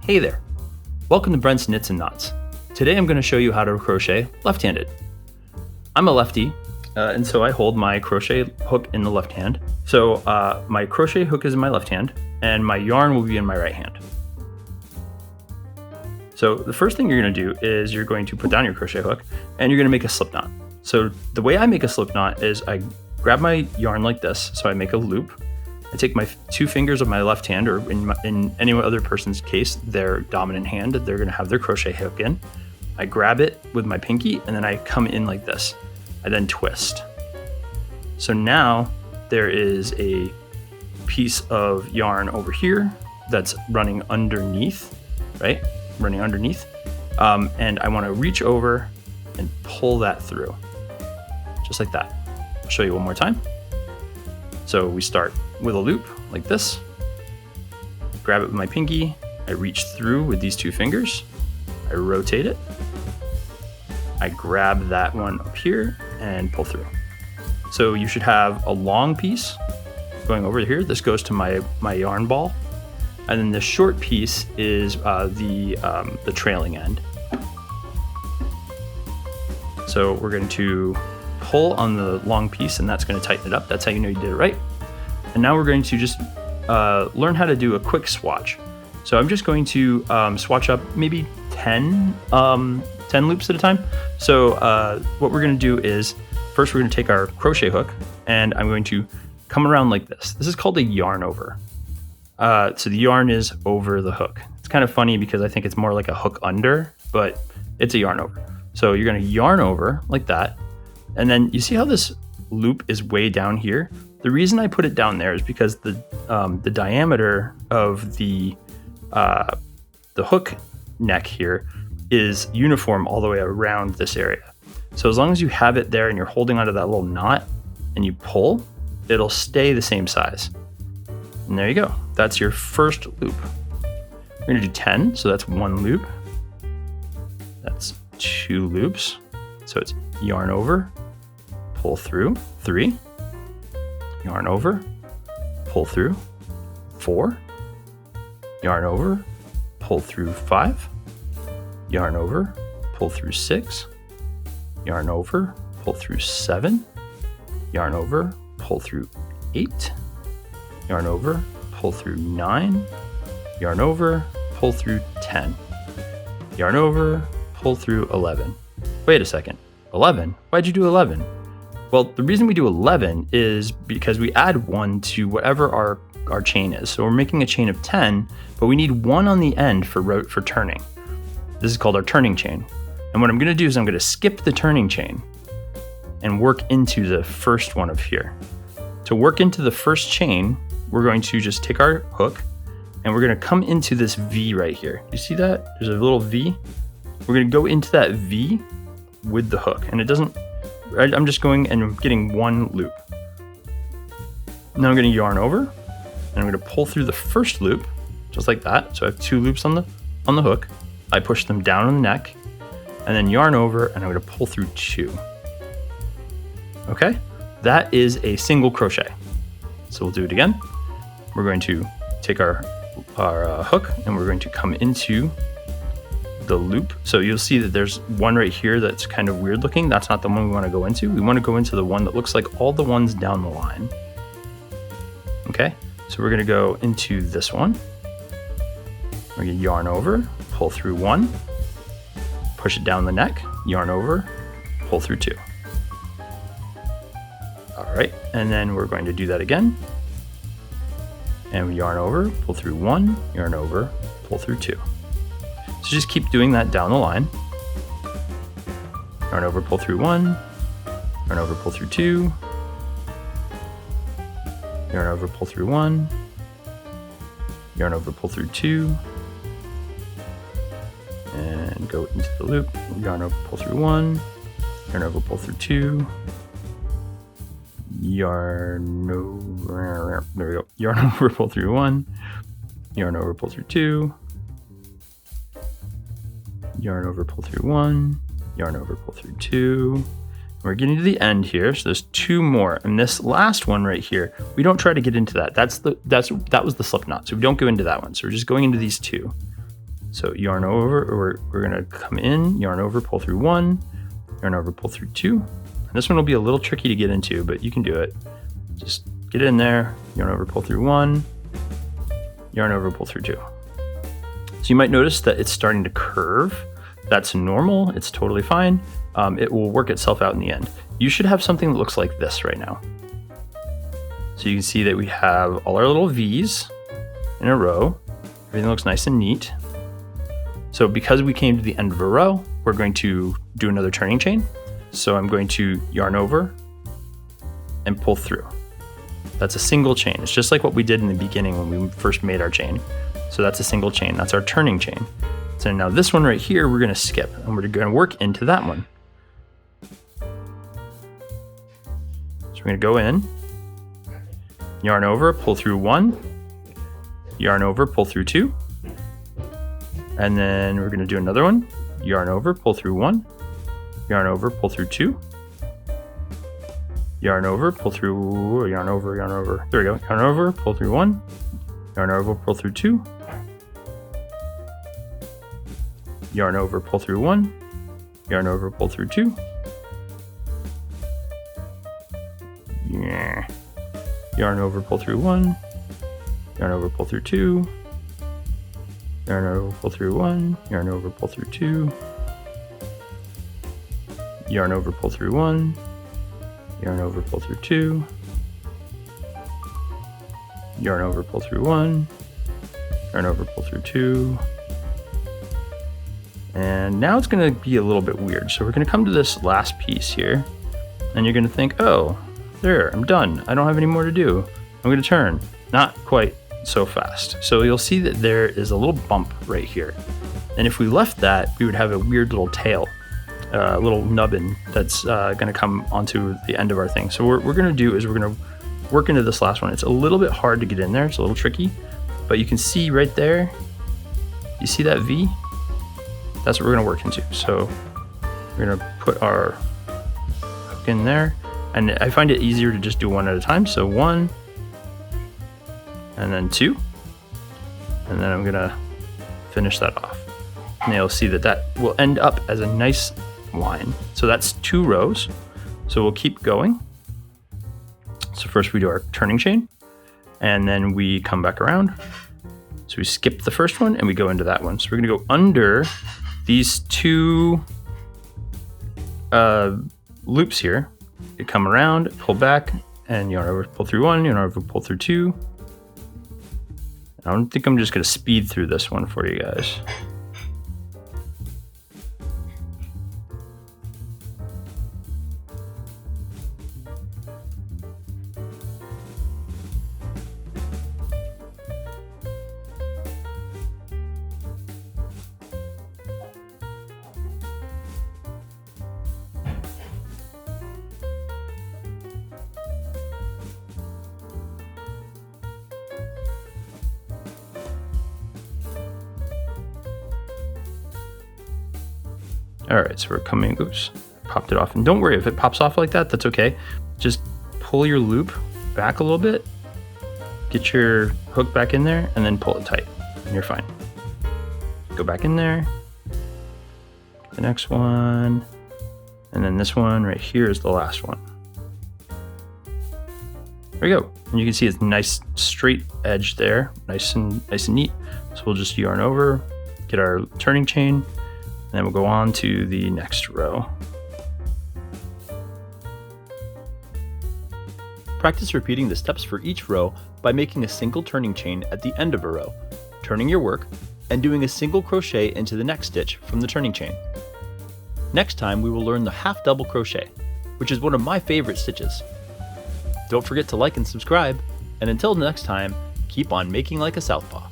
Hey there, welcome to Brent's Knits and Knots. Today I'm going to show you how to crochet left-handed. I'm a lefty, and so I hold my crochet hook in the left hand. So my crochet hook is in my left hand, and my yarn will be in my right hand. So the first thing you're going to do is you're going to put down your crochet hook, and you're going to make a slip knot. So the way I make a slip knot is I grab my yarn like this, so I make a loop. I take my two fingers of my left hand, or in any other person's case, their dominant hand, they're going to have their crochet hook in. I grab it with my pinky, and then I come in like this. I then twist. So now there is a piece of yarn over here that's running underneath, right? Running underneath. And I want to reach over and pull that through, just like that. I'll show you one more time. So we start with a loop like this, grab it with my pinky, I reach through with these two fingers, I rotate it, I grab that one up here and pull through. So you should have a long piece going over here. This goes to my yarn ball, and then the short piece is the trailing end. So we're going to pull on the long piece, and that's going to tighten it up. That's how you know you did it right. And now we're going to just learn how to do a quick swatch. So I'm just going to swatch up maybe 10 loops at a time. So what we're going to do is first we're going to take our crochet hook, and I'm going to come around like this. This is called a yarn over. So the yarn is over the hook. It's kind of funny because I think it's more like a hook under, but it's a yarn over. So you're going to yarn over like that. And then you see how this loop is way down here? The reason I put it down there is because the diameter of the hook neck here is uniform all the way around this area. So as long as you have it there and you're holding onto that little knot and you pull, it'll stay the same size. And there you go. That's your first loop. We're going to do 10, so that's one loop. That's two loops. So it's yarn over, pull through, 3, yarn over, pull through, 4, yarn over, pull through, 5, yarn over, pull through, 6, yarn over, pull through, 7, yarn over, pull through, 8, yarn over, pull through, 9, yarn over, pull through, 10, yarn over, pull through, 11. Wait a second, 11? Why'd you do 11? Well, the reason we do 11 is because we add 1 to whatever our chain is. So we're making a chain of 10, but we need 1 on the end for turning. This is called our turning chain. And what I'm gonna do is I'm gonna skip the turning chain and work into the first one of here. To work into the first chain, we're going to just take our hook and we're gonna come into this V right here. You see that? There's a little V. We're gonna go into that V with the hook, and I'm just going and I'm getting one loop. Now I'm going to yarn over, and I'm going to pull through the first loop, just like that. So I have 2 loops on the hook. I push them down on the neck, and then yarn over, and I'm going to pull through 2. Okay, that is a single crochet. So we'll do it again. We're going to take our hook, and we're going to come into the loop. So you'll see that there's one right here that's kind of weird looking. That's not the one we want to go into. We want to go into the one that looks like all the ones down the line. Okay, so we're going to go into this one. We're going to yarn over, pull through 1, push it down the neck, yarn over, pull through 2. All right, and then we're going to do that again. And we yarn over, pull through 1, yarn over, pull through 2. So just keep doing that down the line. Yarn over, pull through 1, yarn over, pull through 2, yarn over, pull through 1, yarn over, pull through 2, and go into the loop, yarn over, pull through 1, yarn over, pull through 2, yarn over, there we go, yarn over, pull through 1, yarn over, pull through 2, yarn over, pull through 1, yarn over, pull through 2. We're getting to the end here, so there's 2 more. And this last one right here, we don't try to get into that. That was the slip knot, so we don't go into that one. So we're just going into these 2. So yarn over, or we're gonna come in, yarn over, pull through 1, yarn over, pull through 2. And this one will be a little tricky to get into, but you can do it. Just get in there, yarn over, pull through 1, yarn over, pull through 2. So you might notice that it's starting to curve. That's normal, it's totally fine. It will work itself out in the end. You should have something that looks like this right now. So you can see that we have all our little V's in a row. Everything looks nice and neat. So because we came to the end of a row, we're going to do another turning chain. So I'm going to yarn over and pull through. That's a single chain. It's just like what we did in the beginning when we first made our chain. So that's a single chain. That's our turning chain. So now this one right here, we're going to skip and we're going to work into that one. So we're going to go in, yarn over, pull through 1, yarn over, pull through 2, and then we're going to do another one, yarn over, pull through 1, yarn over, pull through 2, yarn over, pull through, yarn over, there we go, yarn over, pull through 1, yarn over, pull through 2, yarn over, pull through 1, yarn over, pull through 2, yeah, yarn over, pull through 1, yarn over, pull through 2, yarn over, pull through 1, yarn over, pull through 2, yarn over, pull through 1, yarn over, pull through 2, yarn over, pull through 1, yarn over, pull through 2. And now it's going to be a little bit weird. So we're going to come to this last piece here, and you're going to think, oh, there, I'm done. I don't have any more to do. I'm going to turn. Not quite so fast. So you'll see that there is a little bump right here. And if we left that, we would have a weird little tail, a little nubbin that's going to come onto the end of our thing. So what we're going to do is we're going to work into this last one. It's a little bit hard to get in there. It's a little tricky, but you can see right there, you see that V? That's what we're going to work into. So we're going to put our hook in there, and I find it easier to just do one at a time. So 1, and then 2, and then I'm going to finish that off. And you'll see that that will end up as a nice line. So that's 2 rows. So we'll keep going. So first we do our turning chain, and then we come back around. So we skip the first one and we go into that one. So we're going to go under these 2 loops here. You come around, pull back, and yarn over, pull through 1, yarn over, pull through 2. I don't think I'm just going to speed through this one for you guys. All right, so we're coming, oops, popped it off. And don't worry, if it pops off like that, that's okay. Just pull your loop back a little bit, get your hook back in there, and then pull it tight, and you're fine. Go back in there, the next one, and then this one right here is the last one. There we go. And you can see it's nice straight edge there, nice and neat. So we'll just yarn over, get our turning chain, and then we'll go on to the next row. Practice repeating the steps for each row by making a single turning chain at the end of a row, turning your work, and doing a single crochet into the next stitch from the turning chain. Next time we will learn the half double crochet, which is one of my favorite stitches. Don't forget to like and subscribe, and until next time, keep on making like a southpaw.